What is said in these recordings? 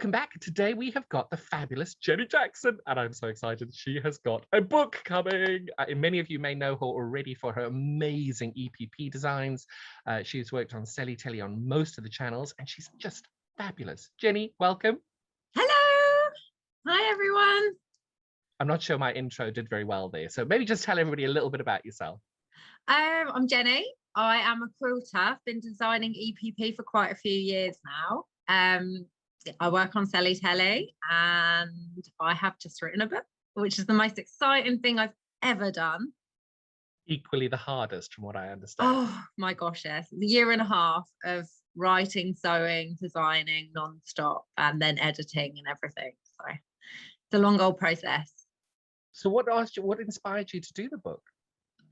welcome back. Today we have got the fabulous Jenny Jackson, and I'm so excited. She has got a book coming. Many of you may know her already for her amazing EPP designs. She's worked on Selly Telly on most of the channels, and she's just fabulous. Jenny, welcome. Hello. Hi, everyone. I'm not sure my intro did very well there, so maybe just tell everybody a little bit about yourself. I'm Jenny. I am a quilter. I've been designing EPP for quite a few years now. I work on Selly Telly, and I have just written a book, which is the most exciting thing I've ever done. Equally the hardest, from what I understand. Oh my gosh, yes. A year and a half of writing, sewing, designing non-stop, and then editing and everything. So it's a long old process. So what inspired you to do the book?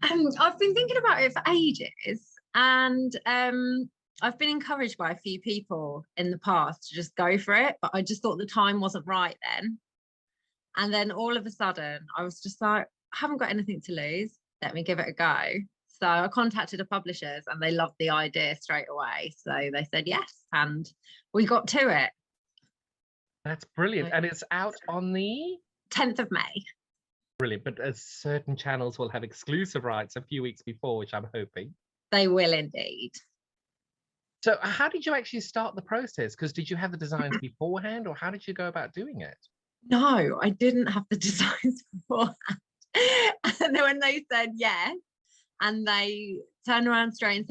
I've been thinking about it for ages, and I've been encouraged by a few people in the past to just go for it, but I just thought the time wasn't right then. And then all of a sudden I was just like, I haven't got anything to lose, let me give it a go. So I contacted the publishers and they loved the idea straight away, so they said yes, and we got to it. That's brilliant. And it's out on the 10th of May. Brilliant. But as certain channels will have exclusive rights a few weeks before, which I'm hoping. They will indeed. So how did you actually start the process? Because did you have the designs beforehand, or how did you go about doing it? No, I didn't have the designs beforehand. And then when they said yes, and they turned around straight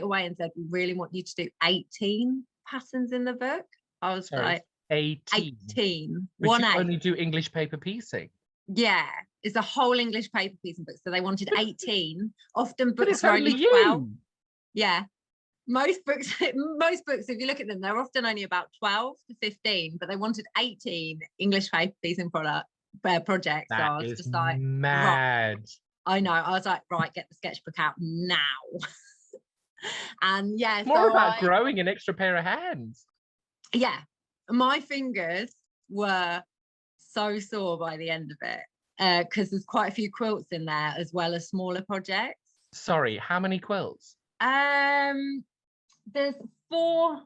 away and said, we really want you to do 18 patterns in the book. I was like, 18. 18. But you only do English paper piecing. Yeah, it's a whole English paper piecing book. So they wanted 18. Often books are only 12. Yeah. Most books, if you look at them, they're often only about 12 to 15, but they wanted 18 English paper piecing projects. That so I was just like, mad. Right. I know. I was like, right, get the sketchbook out now. And yeah, it's more about growing an extra pair of hands. Yeah, my fingers were so sore by the end of it, because there's quite a few quilts in there as well as smaller projects. Sorry, how many quilts? There's four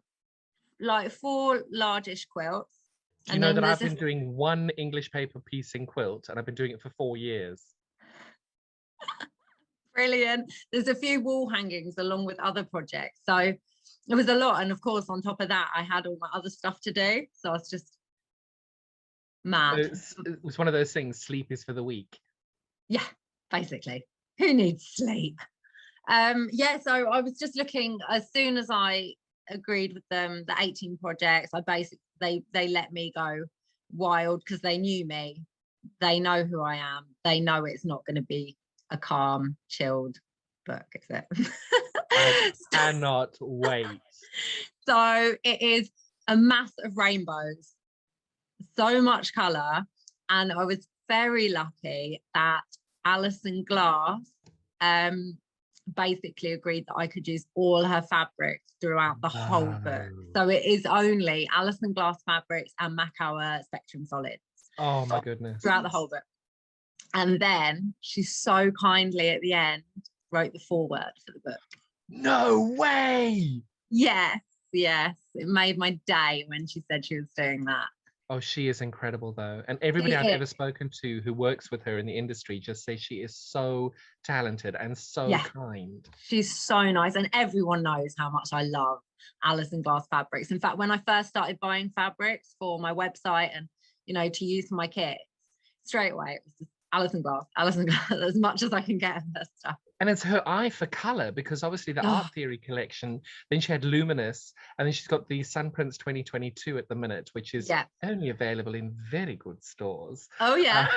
largish quilts. Do you know that I've been doing one English paper piecing quilt, and I've been doing it for 4 years? Brilliant. There's a few wall hangings along with other projects, so it was a lot. And of course, on top of that, I had all my other stuff to do, so I was just mad. It was one of those things, sleep is for the weak. Yeah, basically. Who needs sleep? Yeah, so I was just looking, as soon as I agreed with them, the 18 projects, they let me go wild, because they knew me, they know who I am, they know it's not going to be a calm, chilled book, is it? I cannot wait. So it is a mass of rainbows, so much colour, and I was very lucky that Alison Glass basically agreed that I could use all her fabrics throughout the whole book. So it is only Alison Glass fabrics and Macauer Spectrum solids. Oh my goodness. Throughout the whole book. And then she so kindly at the end wrote the foreword for the book. No way! Yes. It made my day when she said she was doing that. Oh, she is incredible though. And everybody I've ever spoken to who works with her in the industry just says she is so talented and so kind. She's so nice, and everyone knows how much I love Alison Glass fabrics. In fact, when I first started buying fabrics for my website and, to use for my kits, straight away it was just Alison Glass, as much as I can get of her stuff. And it's her eye for colour, because obviously the Art Theory collection, then she had Luminous, and then she's got the Sunprints 2022 at the minute, which is only available in very good stores. Oh, yeah.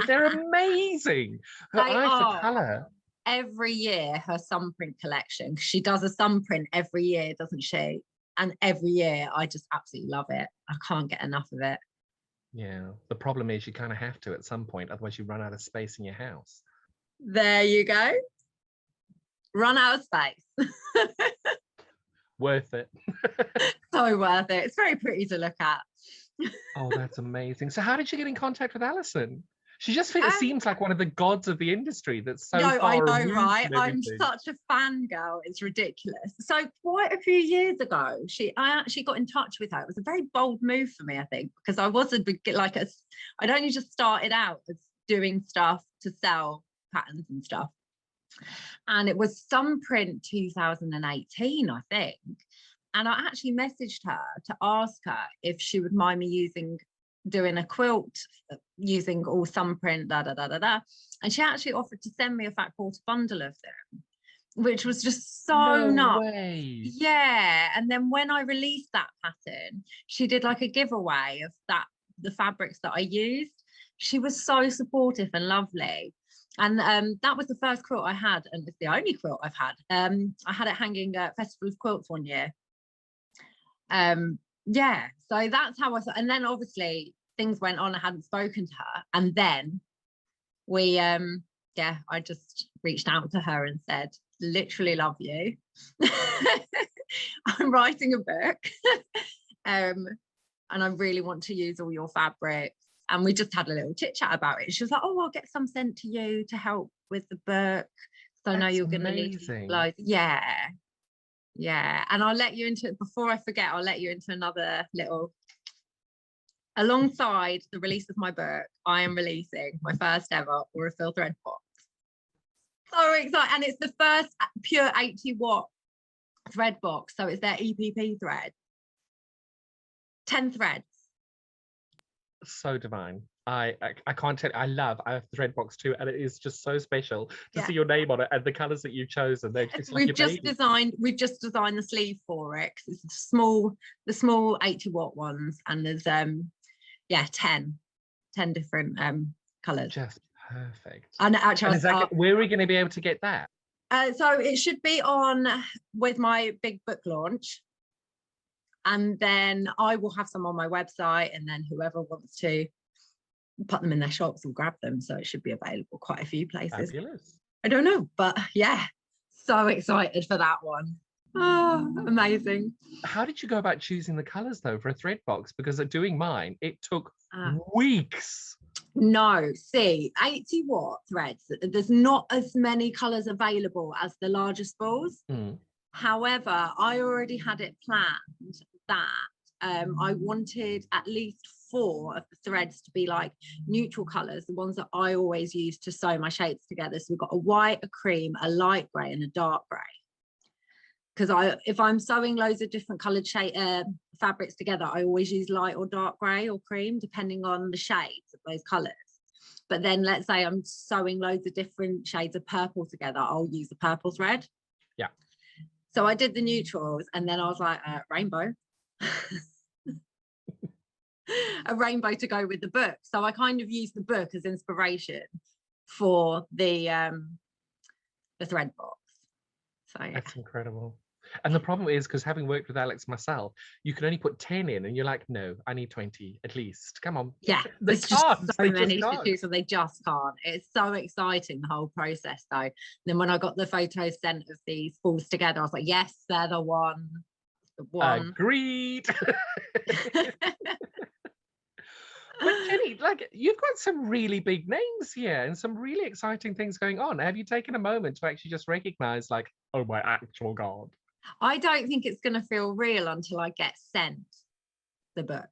They're amazing. Her eye for colour. Every year, her Sunprint collection, she does a Sunprint every year, doesn't she? And every year, I just absolutely love it. I can't get enough of it. Yeah. The problem is you kind of have to at some point, otherwise you run out of space in your house. There you go. Run out of space. Worth it. So worth it. It's very pretty to look at. Oh, that's amazing. So how did you get in contact with Alison? She just seems like one of the gods of the industry that's so No, I far know, removed right? from I'm everything. such a fangirl. It's ridiculous. So quite a few years ago, I actually got in touch with her. It was a very bold move for me, I think, because I was I'd only just started out as doing stuff to sell patterns and stuff. And it was some print 2018, I think. And I actually messaged her to ask her if she would mind me doing a quilt using all some print, and she actually offered to send me a fat quarter bundle of them, which was just so No nuts. way. Yeah. And then when I released that pattern, she did like a giveaway of the fabrics that I used. She was so supportive and lovely. And that was the first quilt I had, and it's the only quilt I've had. I had it hanging at Festival of Quilts one year. Yeah, so that's how and then obviously things went on. I hadn't spoken to her, and then we I just reached out to her and said, literally love you. I'm writing a book, and I really want to use all your fabrics. And we just had a little chit chat about it. She was like, oh, I'll get some sent to you to help with the book, so I know you're going to need loads. Yeah, and I'll let you into, before I forget, I'll let you into another little, alongside the release of my book, I am releasing my first ever Aurifil thread box. So excited. And it's the first pure 80-watt thread box. So it's their EPP thread. 10 threads. So divine. I can't tell. I have the thread box too, and it is just so special to see your name on it and the colours that you've chosen. It's like we've just designed the sleeve for it. It's the small 80-watt ones, and there's 10 different colours. Just perfect. And actually, where are we going to be able to get that? So it should be on with my big book launch. And then I will have some on my website, and then whoever wants to put them in their shops will grab them. So it should be available quite a few places. Fabulous. I don't know, but yeah, so excited for that one. Oh, amazing. How did you go about choosing the colours though for a thread box? Because doing mine, it took weeks. No, see, 80-watt threads, there's not as many colours available as the larger spools. However, I already had it planned that I wanted at least 4 of the threads to be like neutral colours, the ones that I always use to sew my shapes together. So we've got a white, a cream, a light grey and a dark grey. Because if I'm sewing loads of different coloured fabrics together, I always use light or dark grey or cream, depending on the shades of those colours. But then let's say I'm sewing loads of different shades of purple together, I'll use the purple thread. Yeah. So I did the neutrals, and then I was like, rainbow. A rainbow to go with the book. So I kind of used the book as inspiration for the thread box. So yeah. That's incredible. And the problem is, because having worked with Alex myself, you can only put 10 in, and you're like, no, I need 20 at least. Come on. Yeah, there's just so many to choose, so they just can't. It's so exciting, the whole process though. And then when I got the photos sent of these spools together, I was like, yes, they're the one. Agreed. But Jenny, like, you've got some really big names here and some really exciting things going on. Have you taken a moment to actually just recognize, like, oh my actual God? I don't think it's going to feel real until I get sent the book.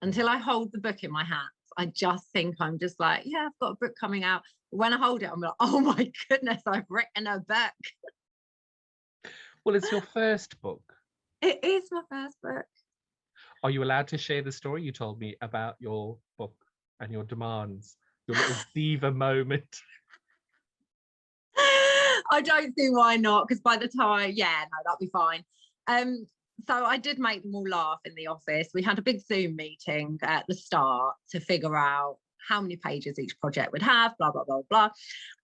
Until I hold the book in my hands, I just think I'm just like, yeah, I've got a book coming out. When I hold it, I'm like, oh my goodness, I've written a book. Well, it's your first book. It is my first book. Are you allowed to share the story you told me about your book and your demands, your little diva moment? I don't see why not, because by the time, that'll be fine. So I did make them all laugh in the office. We had a big Zoom meeting at the start to figure out how many pages each project would have, blah, blah, blah, blah.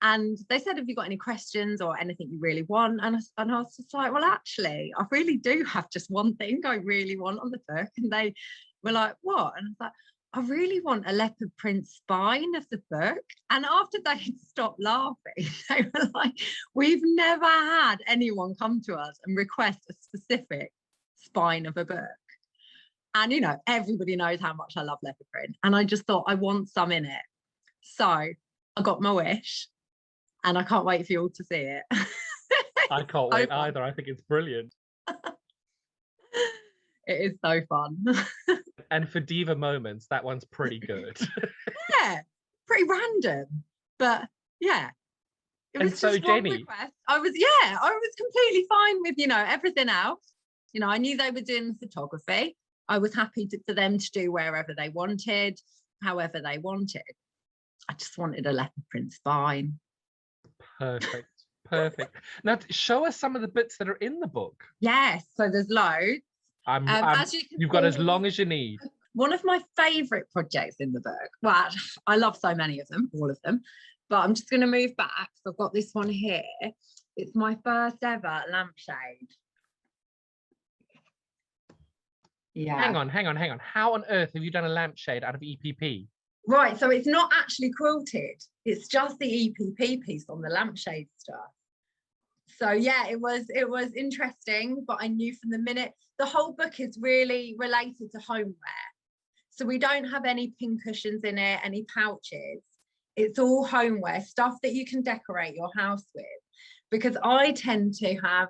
And they said, have you got any questions or anything you really want? And I was just like, well, actually, I really do have just one thing I really want on the book. And they were like, what? And I was like, I really want a leopard print spine of the book. And after they had stopped laughing, they were like, we've never had anyone come to us and request a specific spine of a book. And, you know, everybody knows how much I love leopard print. And I just thought, I want some in it. So I got my wish and I can't wait for you all to see it. I can't wait either. I think it's brilliant. It is so fun. And for diva moments, that one's pretty good. Yeah, pretty random, but yeah. It was so just one Jenny, request. I was completely fine with, everything else. I knew they were doing photography. I was happy for them to do wherever they wanted, however they wanted. I just wanted a leopard print spine. perfect. Perfect. Now show us some of the bits that are in the book. Yes, so there's loads. As you can you've got see, as long as you need. one of my favorite projects in the book. Well, I love so many of them, all of them, but I'm just going to move back. So I've got this one here. It's my first ever lampshade. Yeah. Hang on. How on earth have you done a lampshade out of EPP? Right, so it's not actually quilted. It's just the EPP piece on the lampshade stuff. So yeah, it was interesting, but I knew from the minute, the whole book is really related to homeware. So we don't have any pin cushions in it, any pouches. It's all homeware, stuff that you can decorate your house with. Because I tend to have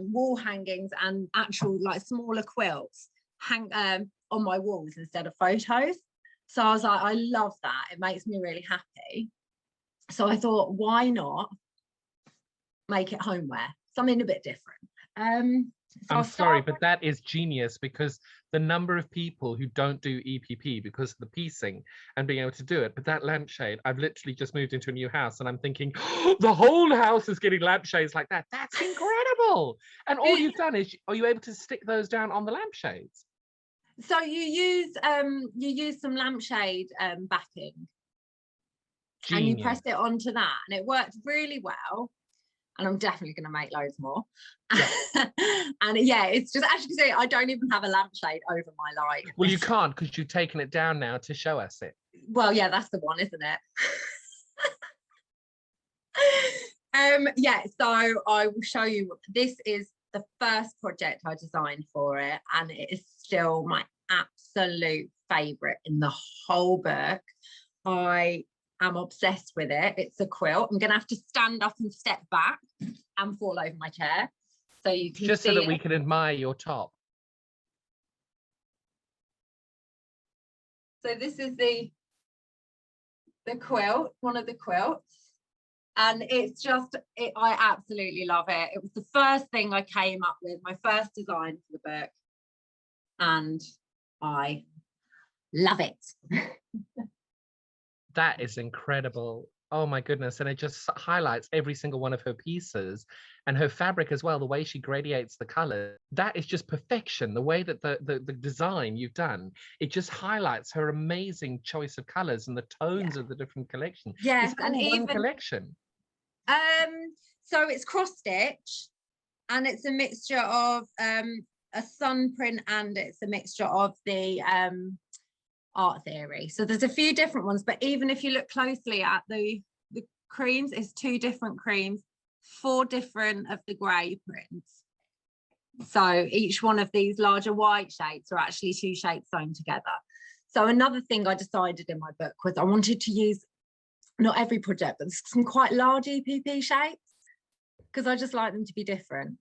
wall hangings and actual like smaller quilts hang on my walls instead of photos. So I was like, I love that. It makes me really happy. So I thought, why not make it homeware? Something a bit different. I'm sorry, but that is genius, because the number of people who don't do EPP because of the piecing and being able to do it. But that lampshade, I've literally just moved into a new house and I'm thinking, oh, the whole house is getting lampshades like that. That's incredible. And all you've done is, are you able to stick those down on the lampshades? So you use some lampshade backing. Genius. And you press it onto that, and it worked really well. And I'm definitely going to make loads more. Yeah. And yeah, it's just, as you can see, I don't even have a lampshade over my light. Well, you can't, because you've taken it down now to show us it. Well, yeah, that's the one, isn't it? Yeah, so I will show you. This is the first project I designed for it, and it is still my absolute favorite in the whole book. I'm obsessed with it. It's a quilt. I'm going to have to stand up and step back and fall over my chair so you can just see so that it. we can admire your top. So this is the quilt, one of the quilts, and it's just I absolutely love it. It was the first thing I came up with, my first design for the book, and I love it. That is incredible. Oh my goodness. And it just highlights every single one of her pieces, and her fabric as well, the way she gradiates the color. That is just perfection. The way that the design you've done, it just highlights her amazing choice of colors and the tones of the different collection. Yes, and even one collection. So it's cross stitch, and it's a mixture of a sun print, and it's a mixture of the art theory. So there's a few different ones, but even if you look closely at the creams, it's 2 different creams, 4 different of the grey prints. So each one of these larger white shapes are actually 2 shapes sewn together. So another thing I decided in my book was I wanted to use, not every project, but some quite large EPP shapes, because I just like them to be different.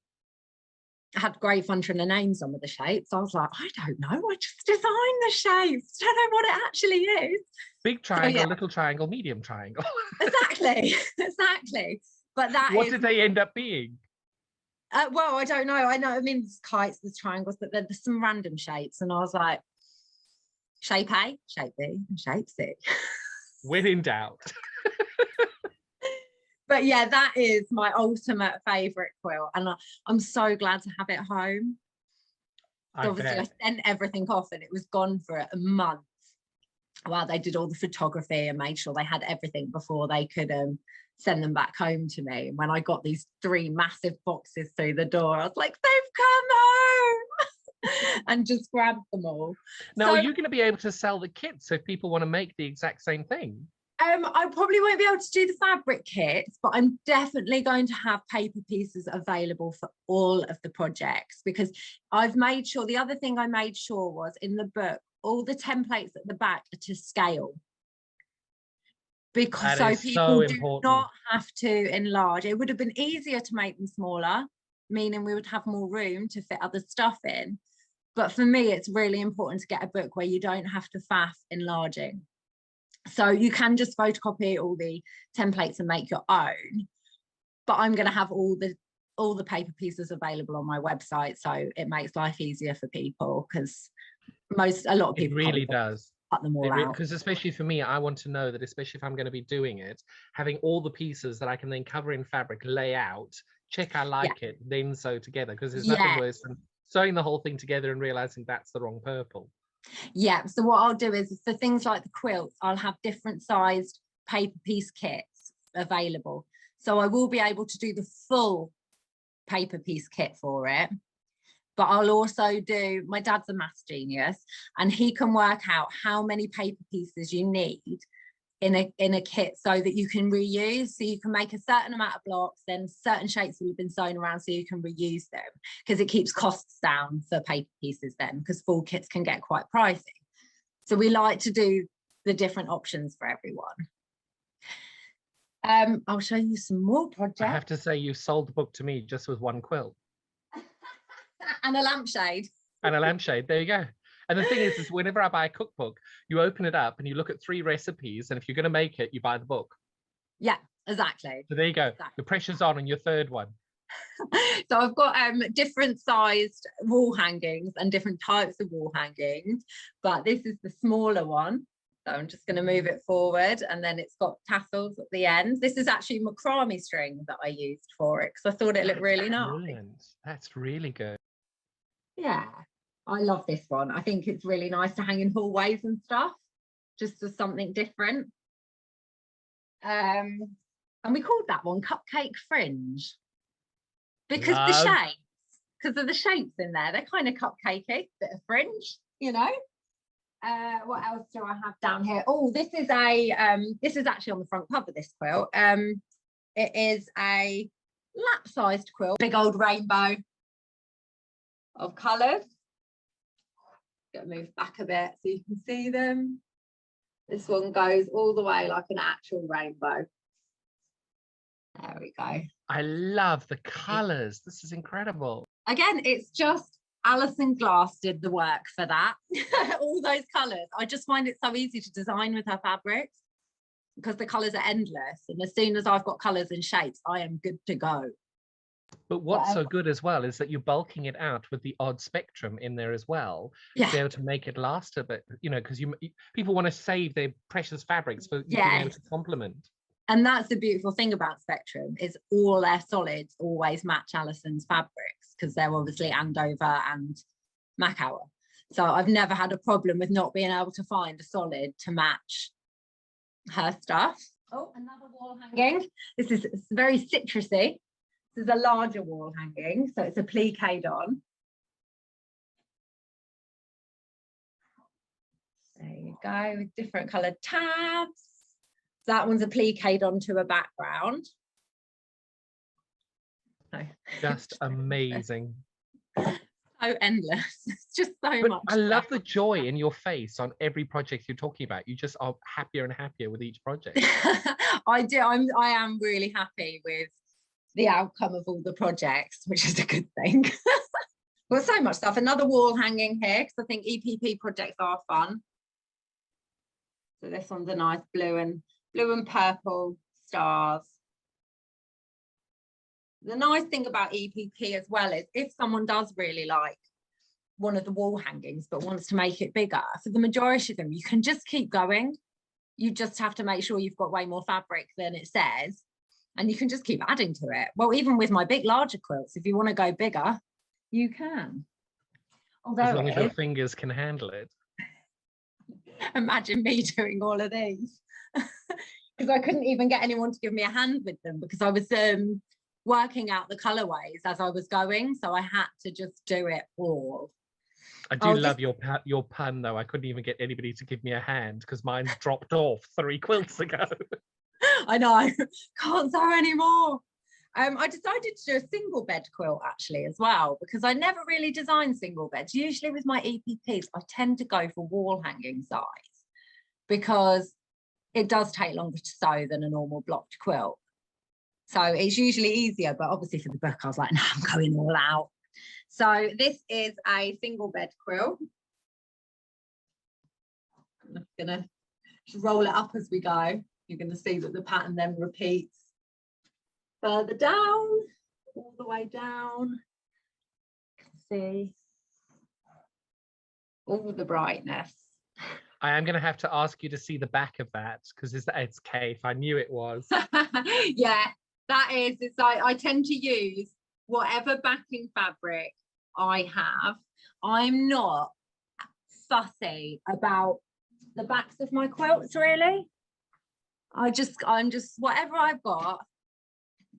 I had great fun trying to name some of the shapes. I was like, I don't know, I just designed the shapes. I don't know what it actually is. Big triangle, little triangle, medium triangle. Exactly. But what did they end up being? Well, I don't know. I mean, there's kites, there's triangles, but there's some random shapes. And I was like, shape A, shape B, and shape C. When in doubt. But yeah, that is my ultimate favorite quilt, and I'm so glad to have it home. So obviously I sent everything off and it was gone for a month while they did all the photography and made sure they had everything before they could send them back home to me. And when I got these 3 massive boxes through the door, I was like, they've come home. And just grabbed them all. Now, are you going to be able to sell the kits if people want to make the exact same thing? I probably won't be able to do the fabric kits, but I'm definitely going to have paper pieces available for all of the projects, because I've made sure, the other thing I made sure was in the book, all the templates at the back are to scale, because That so is people so do important. not have to enlarge. It would have been easier to make them smaller, meaning we would have more room to fit other stuff in. But for me, it's really important to get a book where you don't have to faff enlarging. So you can just photocopy all the templates and make your own. But I'm going to have all the paper pieces available on my website, so it makes life easier for people, because a lot of It people really can't does. cut them all out. Because especially for me, I want to know that, especially if I'm going to be doing it, having all the pieces that I can then cover in fabric, lay out, check I like it, then sew together. Because there's nothing worse than sewing the whole thing together and realizing that's the wrong purple. Yeah, so what I'll do is, for things like the quilts, I'll have different sized paper piece kits available. So I will be able to do the full paper piece kit for it. But I'll also do, my dad's a maths genius, and he can work out how many paper pieces you need in a kit so that you can reuse. So you can make a certain amount of blocks, then certain shapes will have been sewn around so you can reuse them, because it keeps costs down for paper pieces then, because full kits can get quite pricey. So we like to do the different options for everyone. I'll show you some more projects. I have to say, you sold the book to me just with one quilt. And a lampshade. And a lampshade, there you go. And the thing is whenever I buy a cookbook, you open it up and you look at 3 recipes, and if you're going to make it, you buy the book. Yeah, exactly. So there you go. Exactly. The pressure's on your third one. So I've got different sized wall hangings and different types of wall hangings, but this is the smaller one. So I'm just going to move it forward, and then it's got tassels at the end. This is actually macrame string that I used for it, because I thought it looked really nice. Brilliant. That's really good. Yeah, I love this one. I think it's really nice to hang in hallways and stuff, just as something different. And we called that one Cupcake Fringe, because of the shapes in there. They're kind of cupcakey, bit of fringe, you know. What else do I have down here? Oh, this is actually on the front cover, this quilt. It is a lap-sized quilt, big old rainbow of colours. Gonna move back a bit so you can see them. This one goes all the way like an actual rainbow. There we go. I love the colours. This is incredible. Again, it's just Alison Glass did the work for that. All those colours. I just find it so easy to design with her fabrics, because the colours are endless. And as soon as I've got colours and shapes, I am good to go. But what's so good as well is that you're bulking it out with the odd spectrum in there as well, to be able to make it last a bit, you know, because people want to save their precious fabrics for being able to complement. And that's the beautiful thing about Spectrum, is all their solids always match Alison's fabrics, because they're obviously Andover and Macawa. So I've never had a problem with not being able to find a solid to match her stuff. Oh, another wall hanging. It's very citrusy. This is a larger wall hanging, so it's a pliqué on. There you go, with different coloured tabs. That one's a pliqué onto a background. So, just amazing. So endless. It's just so much. I love the joy in your face on every project you're talking about. You just are happier and happier with each project. I do. I am really happy with the outcome of all the projects, which is a good thing. Well, so much stuff. Another wall hanging here, because I think EPP projects are fun. So this one's a nice blue and purple stars. The nice thing about EPP as well is, if someone does really like one of the wall hangings but wants to make it bigger, for the majority of them, you can just keep going. You just have to make sure you've got way more fabric than it says, and you can just keep adding to it. Well, even with my larger quilts, if you want to go bigger, you can. Although, as long as your fingers can handle it. Imagine me doing all of these. Because I couldn't even get anyone to give me a hand with them, because I was working out the colorways as I was going, so I had to just do it all. I do love your pun though. I couldn't even get anybody to give me a hand because mine dropped off 3 quilts ago. I know, can't sew anymore. I decided to do a single bed quilt actually as well, because I never really designed single beds. Usually with my EPPs, I tend to go for wall hanging size because it does take longer to sew than a normal blocked quilt. So it's usually easier, but obviously for the book, I was like, no, I'm going all out. So this is a single bed quilt. I'm gonna roll it up as we go. You're gonna see that the pattern then repeats further down, all the way down. You can see all the brightness. I am going to have to ask you to see the back of that because it's Kate. I knew it was. Yeah, that is. It's like I tend to use whatever backing fabric I have. I'm not fussy about the backs of my quilts really. I'm just whatever I've got,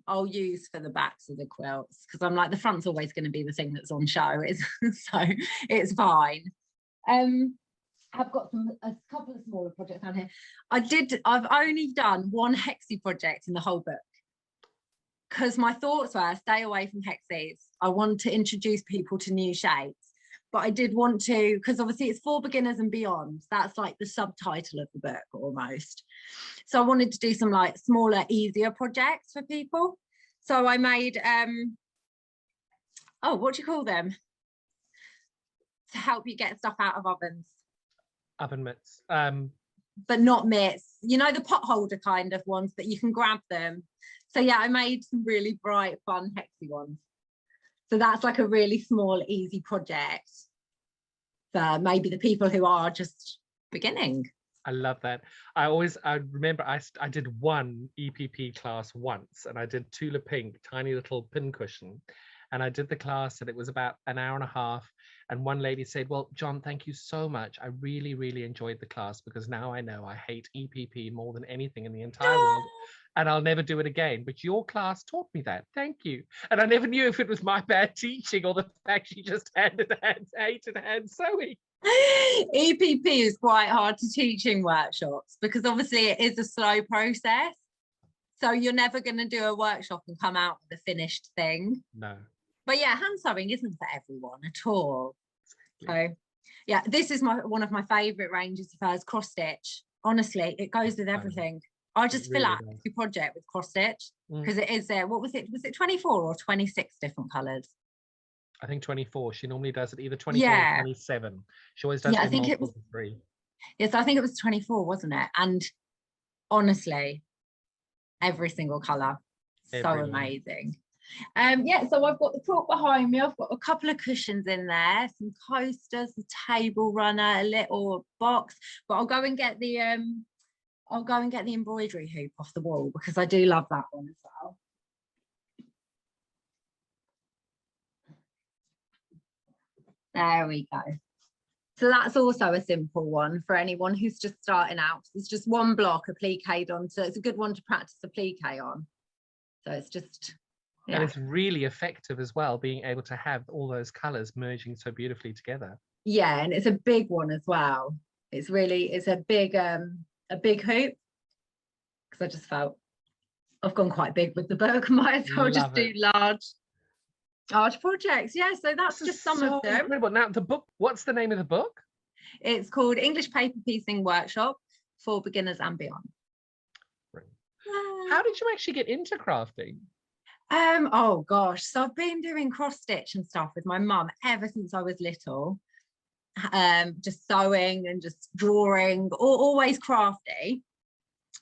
I'll use for the backs of the quilts because I'm like the front's always going to be the thing that's on show. So it's fine. I've got a couple of smaller projects down here. I've only done one hexie project in the whole book because my thoughts were stay away from hexies. I want to introduce people to new shapes, but I did want to, because obviously it's for beginners and beyond. That's like the subtitle of the book almost. So I wanted to do some like smaller, easier projects for people. So I made, what do you call them? To help you get stuff out of ovens. Oven mitts. But not mitts. You know, the pot holder kind of ones that you can grab them. So yeah, I made some really bright, fun, hexy ones. So that's like a really small, easy project for maybe the people who are just beginning. I love that. I remember I did one EPP class once and I did Tula Pink, tiny little pin cushion. And I did the class and it was about an hour and a half. And one lady said, well, John, thank you so much. I really, really enjoyed the class because now I know I hate EPP more than anything in the entire world. And I'll never do it again. But your class taught me that. Thank you. And I never knew if it was my bad teaching or the fact she just hated hand sewing. EPP is quite hard to teach in workshops because obviously it is a slow process. So you're never going to do a workshop and come out with a finished thing. No. But yeah, hand sewing isn't for everyone at all. Exactly. So yeah, this is one of my favourite ranges of hers, cross stitch. Honestly, it goes with everything. I just fill out every project with cross stitch because it is there. What was it? Was it 24 or 26 different colours? I think 24. She normally does it either 24 or 27. She always does it in multiples of 3. Yes, I think it was 24, wasn't it? And honestly, every single colour, so amazing. So I've got the quilt behind me. I've got a couple of cushions in there, some coasters, a table runner, a little box. But I'll go and get the embroidery hoop off the wall because I do love that one as well. There we go. So that's also a simple one for anyone who's just starting out. It's just one block appliqued on, so it's a good one to practice applique on. So it's just. Yeah. And it's really effective as well, being able to have all those colours merging so beautifully together. Yeah, and it's a big one as well. It's a big hoop because I just felt I've gone quite big with the book. Might as well just do large projects. Yeah, so that's just some of them. Incredible. Now the book, what's the name of the book? It's called English Paper Piecing Workshop for Beginners and Beyond. How did you actually get into crafting? Oh gosh, so I've been doing cross stitch and stuff with my mum ever since I was little. Just sewing and just drawing, always crafty.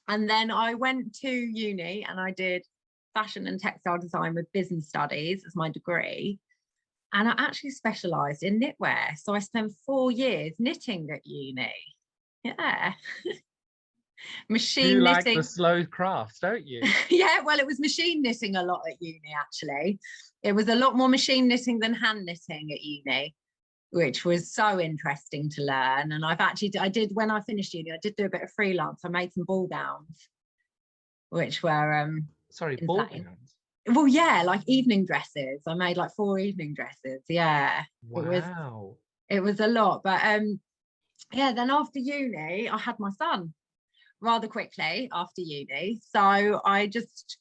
And then I went to uni and I did fashion and textile design with business studies as my degree. And I actually specialised in knitwear. So I spent 4 years knitting at uni. Yeah. Machine knitting. You like the slow crafts, don't you? Yeah, well, it was machine knitting a lot at uni, actually. It was a lot more machine knitting than hand knitting at uni, which was so interesting to learn. And when I finished uni, I did do a bit of freelance. I made some ball gowns, which were ball gowns? Well, yeah, like evening dresses. I made like 4 evening dresses. Yeah. Wow. It was a lot. But yeah, then after uni, I had my son rather quickly after uni. So I just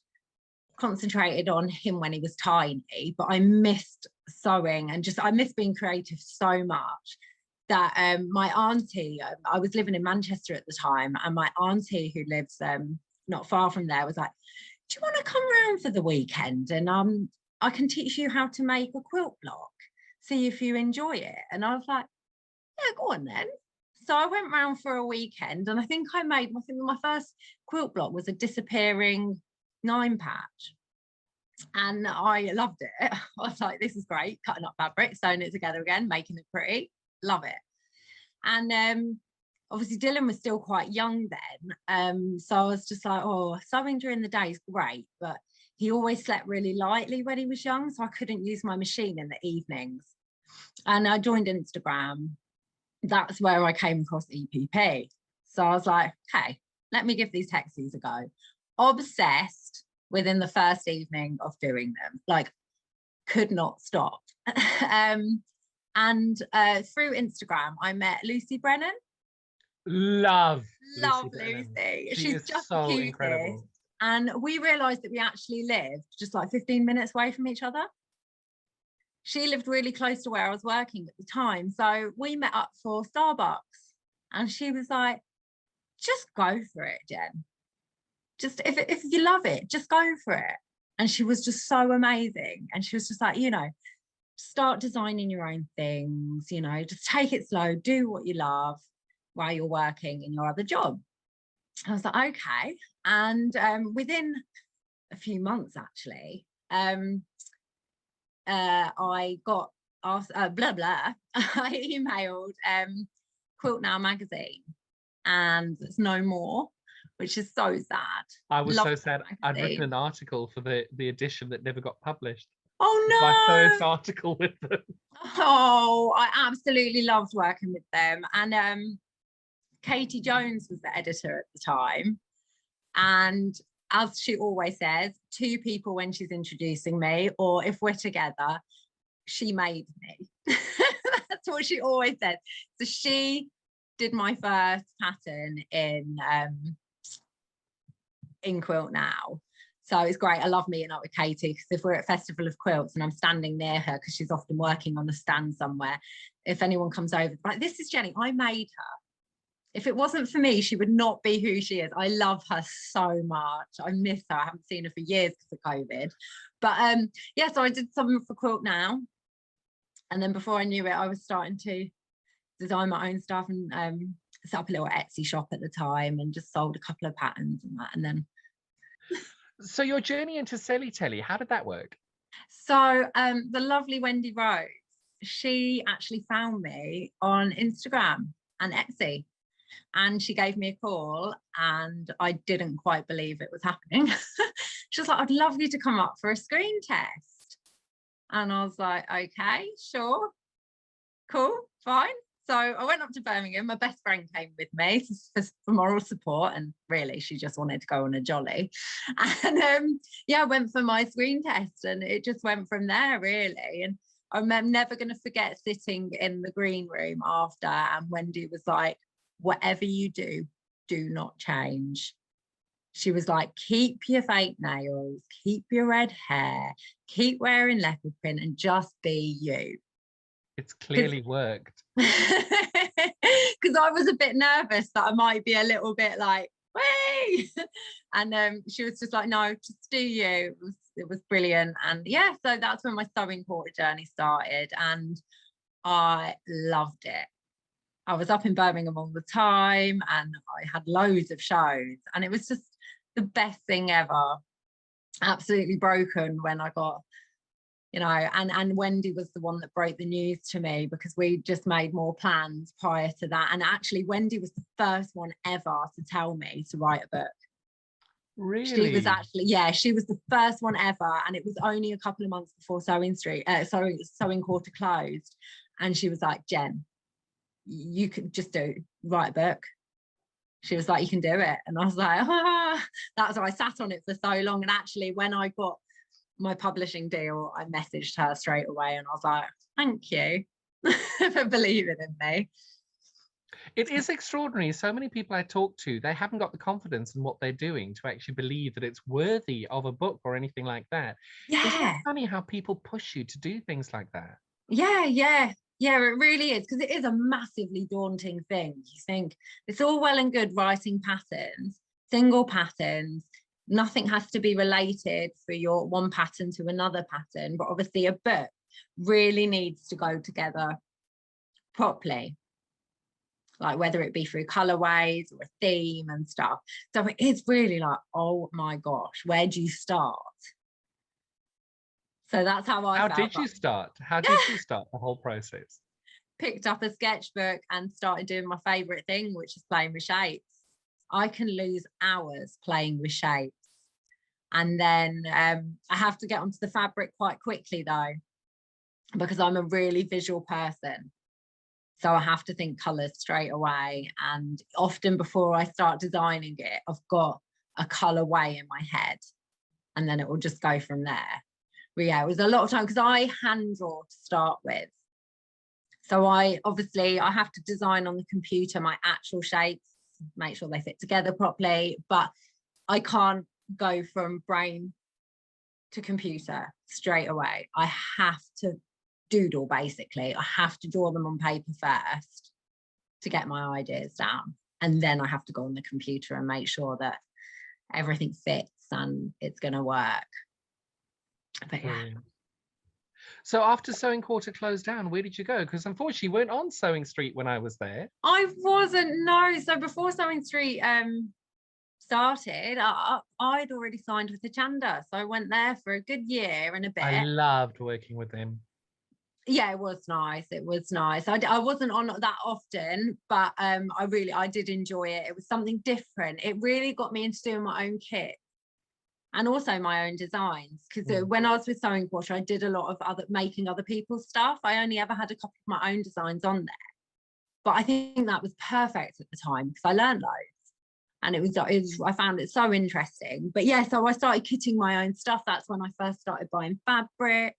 concentrated on him when he was tiny, but I missed sewing and I missed being creative so much that my auntie, I was living in Manchester at the time, and my auntie who lives not far from there was like, do you want to come round for the weekend and I can teach you how to make a quilt block, see if you enjoy it? And I was like, yeah, go on then. So I went round for a weekend, and I think my first quilt block was a disappearing 9-patch, and I loved it. I was like, this is great, cutting up fabric, sewing it together again, making it pretty, love it. And obviously Dylan was still quite young then, so I was just like, oh, sewing during the day is great, but he always slept really lightly when he was young, so I couldn't use my machine in the evenings. And I joined Instagram. That's where I came across EPP. So I was like, okay, let me give these texies a go. Obsessed within the first evening of doing them, like could not stop. And through Instagram, I met Lucy Brennan. Love Lucy. She's just so the incredible. And we realized that we actually lived just like 15 minutes away from each other. She lived really close to where I was working at the time. So we met up for Starbucks, and she was like, just go for it, Jen. Just if you love it, just go for it. And she was just so amazing. And she was just like, start designing your own things, just take it slow, do what you love while you're working in your other job. I was like, okay. And within a few months, actually, I got asked, I emailed Quilt Now magazine, and it's no more, which is so sad. I was so sad. I'd written an article for the edition that never got published. Oh no! My first article with them. Oh, I absolutely loved working with them. And Katie Jones was the editor at the time. And as she always says, 2 people when she's introducing me, or if we're together, she made me. That's what she always said. So she did my first pattern in Quilt Now. So it's great. I love meeting up with Katie, because if we're at Festival of Quilts and I'm standing near her, because she's often working on a stand somewhere, if anyone comes over, like, this is Jenny, I made her. If it wasn't for me, she would not be who she is. I love her so much. I miss her. I haven't seen her for years because of COVID. But yeah, so I did something for Quilt Now. And then before I knew it, I was starting to design my own stuff, and set up a little Etsy shop at the time, and just sold a couple of patterns and that. And then. So your journey into Selly Telly, how did that work? So the lovely Wendy Rose, she actually found me on Instagram and Etsy. And she gave me a call, and I didn't quite believe it was happening. She was like, I'd love you to come up for a screen test. And I was like, okay, sure, cool, fine. So I went up to Birmingham. My best friend came with me for moral support, and really she just wanted to go on a jolly. And yeah, I went for my screen test, and it just went from there, really. And I'm never going to forget sitting in the green room after, and Wendy was like, whatever you do, do not change. She was like, keep your fake nails, keep your red hair, keep wearing leopard print, and just be you. It's clearly worked. Because I was a bit nervous that I might be a little bit like, way. And she was just like, no, just do you. It was brilliant. And yeah, so that's when my sewing quarter journey started, and I loved it. I was up in Birmingham all the time, and I had loads of shows, and it was just the best thing ever. Absolutely broken when I got, and Wendy was the one that broke the news to me, because we just made more plans prior to that. And actually Wendy was the first one ever to tell me to write a book. Really? She was actually, yeah, she was the first one ever. And it was only a couple of months before Sewing Quarter closed. And she was like, Jen, you could just write a book. She was like, you can do it. And I was like, that's why I sat on it for so long. And actually when I got my publishing deal, I messaged her straight away, and I was like, thank you for believing in me. It is extraordinary. So many people I talk to, they haven't got the confidence in what they're doing to actually believe that it's worthy of a book or anything like that. Isn't it Yeah, funny how people push you to do things like that? yeah, it really is, because it is a massively daunting thing. You think it's all well and good writing patterns, single patterns, nothing has to be related for your one pattern to another pattern, but obviously a book really needs to go together properly, like whether it be through colorways or a theme and stuff. So it is really like, oh my gosh, where do you start? So that's how I How felt. did you start? How did you start the whole process? Picked up a sketchbook and started doing my favorite thing, which is playing with shapes. I can lose hours playing with shapes. And then I have to get onto the fabric quite quickly though, because I'm a really visual person. So I have to think colours straight away. And often before I start designing it, I've got a colourway in my head, and then it will just go from there. But yeah, it was a lot of time because I hand draw to start with. So I have to design on the computer my actual shapes, make sure they fit together properly, but I can't go from brain to computer straight away. I have to doodle, basically. I have to draw them on paper first to get my ideas down. And then I have to go on the computer and make sure that everything fits and it's going to work. But yeah. Brilliant. So after Sewing Quarter closed down, where did you go? Because unfortunately you weren't on Sewing Street when I was there. I wasn't, no. So before Sewing Street started, I'd already signed with Hachanda. So I went there for a good year and a bit. I loved working with them. Yeah, it was nice. It was nice. I wasn't on that often, but I did enjoy it. It was something different. It really got me into doing my own kit and also my own designs, because when I was with Sewing Quarter, I did a lot of making other people's stuff. I only ever had a couple of my own designs on there, but I think that was perfect at the time because I learned loads, and I found it so interesting. But yeah, so I started kitting my own stuff. That's when I first started buying fabrics,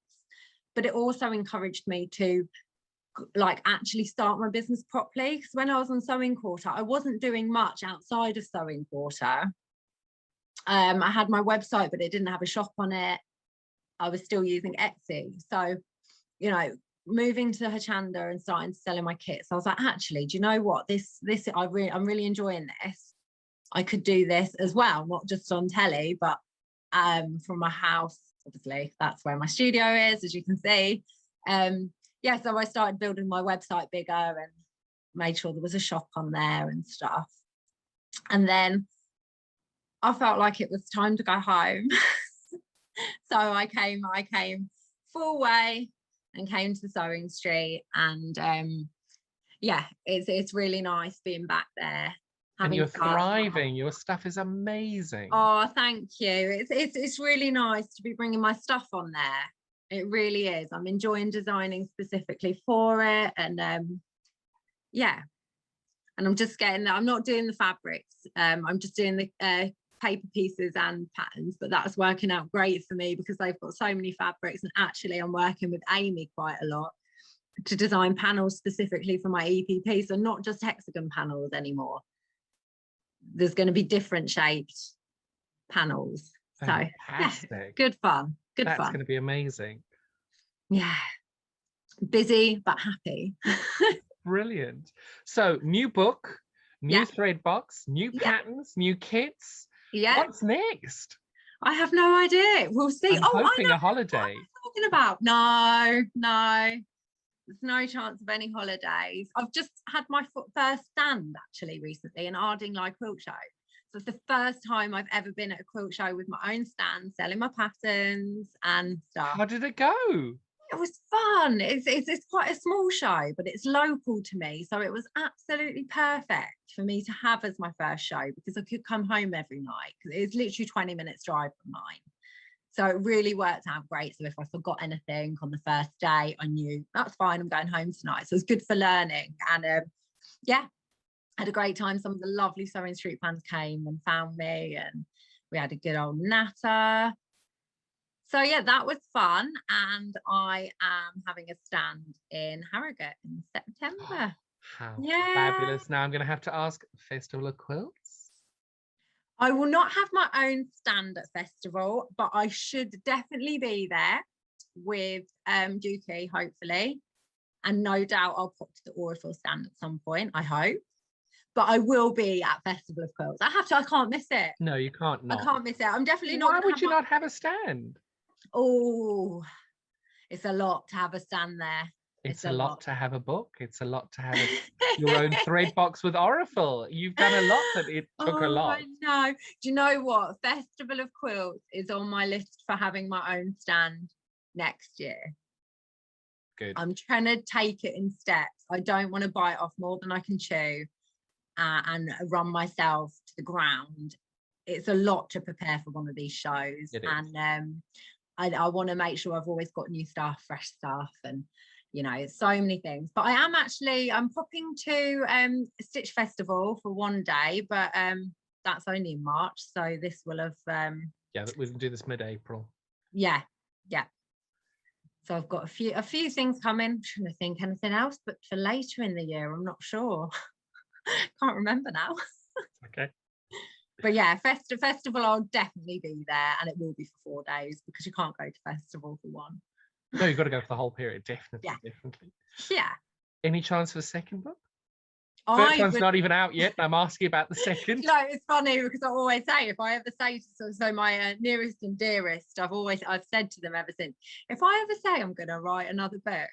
but it also encouraged me to like actually start my business properly, because when I was on Sewing Quarter, I wasn't doing much outside of Sewing Quarter. I had my website, but it didn't have a shop on it. I was still using Etsy. So, you know, moving to Hachanda and starting selling my kits, I was like, actually, do you know what? I'm really enjoying this. I could do this as well, not just on telly, but from my house. Obviously, that's where my studio is, as you can see. Yeah, so I started building my website bigger and made sure there was a shop on there and stuff. And then I felt like it was time to go home. So I came full way and came to Sewing Street, and yeah, it's really nice being back there. And you're thriving. Your stuff is amazing. Oh, thank you. It's really nice to be bringing my stuff on there. It really is. I'm enjoying designing specifically for it, and yeah. And I'm just I'm not doing the fabrics. I'm just doing the paper pieces and patterns, but that's working out great for me because they've got so many fabrics, and actually I'm working with Amy quite a lot to design panels specifically for my EPP, so not just hexagon panels anymore. There's going to be different shaped panels. Fantastic. So yeah, good fun. That's going to be amazing. Yeah, busy but happy. Brilliant. So new book, new thread box, new patterns, new kits. Yeah. What's next? I have no idea. We'll see. I'm hoping a holiday. What am I talking about? No. There's no chance of any holidays. I've just had my first stand actually recently in Ardingly Quilt Show. So it's the first time I've ever been at a quilt show with my own stand, selling my patterns and stuff. How did it go? It was fun. It's quite a small show, but it's local to me. So it was absolutely perfect for me to have as my first show, because I could come home every night, because it's literally 20 minutes drive from mine. So it really worked out great. So if I forgot anything on the first day, I knew that's fine, I'm going home tonight. So it's good for learning. And yeah, had a great time. Some of the lovely Sewing Street fans came and found me, and we had a good old natter. So yeah, that was fun. And I am having a stand in Harrogate in September. How Yeah. fabulous. Now I'm going to have to ask, Festival of Quilts? I will not have my own stand at festival, but I should definitely be there with Dookie, hopefully. And no doubt I'll pop to the Orifil stand at some point, I hope. But I will be at Festival of Quilts. I can't miss it. No, you can't I not. can't miss it. I'm definitely not. Why would you not have a stand? Oh, it's a lot to have a stand there. It's a lot to have a book. It's a lot to have your own thread box with Orifil. You've done a lot, but it took a lot. I know. Do you know what? Festival of Quilts is on my list for having my own stand next year. Good. I'm trying to take it in steps. I don't want to bite off more than I can chew and run myself to the ground. It's a lot to prepare for one of these shows. And I want to make sure I've always got new stuff, fresh stuff, and you know, so many things. But I'm popping to Stitch Festival for one day, but that's only in March, so this will have yeah, we can do this mid-April. Yeah. So I've got a few things coming. I'm trying to think anything else, but for later in the year, I'm not sure. Can't remember now. Okay. But yeah, festival, I'll definitely be there, and it will be for 4 days because you can't go to festival for one. No, you've got to go for the whole period, definitely. Yeah. Definitely. Yeah. Any chance for a second book? First one's not even out yet. I'm asking about the second. No, it's funny because I always say, if I ever say to so my nearest and dearest, I've said to them ever since, if I ever say I'm going to write another book,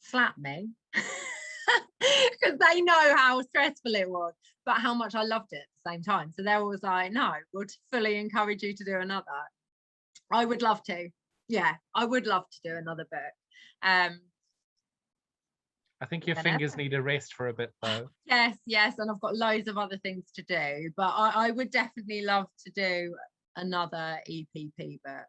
slap me. Because they know how stressful it was, but how much I loved it at the same time. So they're always like, no, we'll fully encourage you to do another. I would love to. Yeah, I would love to do another book. I think your fingers need a rest for a bit, though. Yes, and I've got loads of other things to do, but I would definitely love to do another EPP book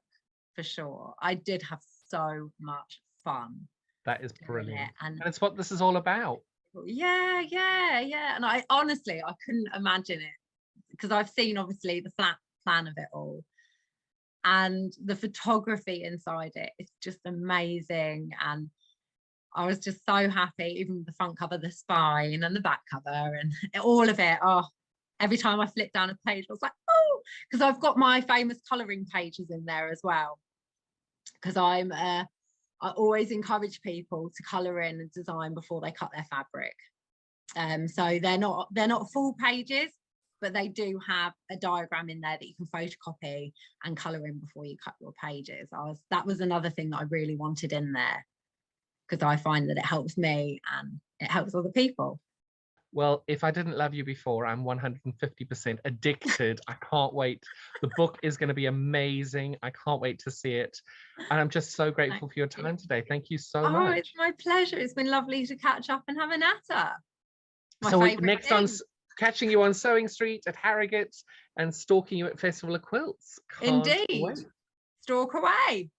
for sure. I did have so much fun. That is brilliant, and it's what this is all about. Yeah, and I honestly couldn't imagine it because I've seen obviously the flat plan of it all, and the photography inside it is just amazing, and I was just so happy, even the front cover, the spine and the back cover and all of it. Oh, every time I flipped down a page, I was like, oh, because I've got my famous colouring pages in there as well. Because I always encourage people to colour in and design before they cut their fabric. So they're not full pages, but they do have a diagram in there that you can photocopy and colour in before you cut your pages. That was another thing that I really wanted in there, because I find that it helps me and it helps other people. Well, if I didn't love you before, I'm 150% addicted. I can't wait. The book is going to be amazing. I can't wait to see it. And I'm just so grateful for your time today. Thank you so much. Oh, it's my pleasure. It's been lovely to catch up and have a natter. So next on catching you on Sewing Street at Harrogate and stalking you at Festival of Quilts. Indeed. Stalk away.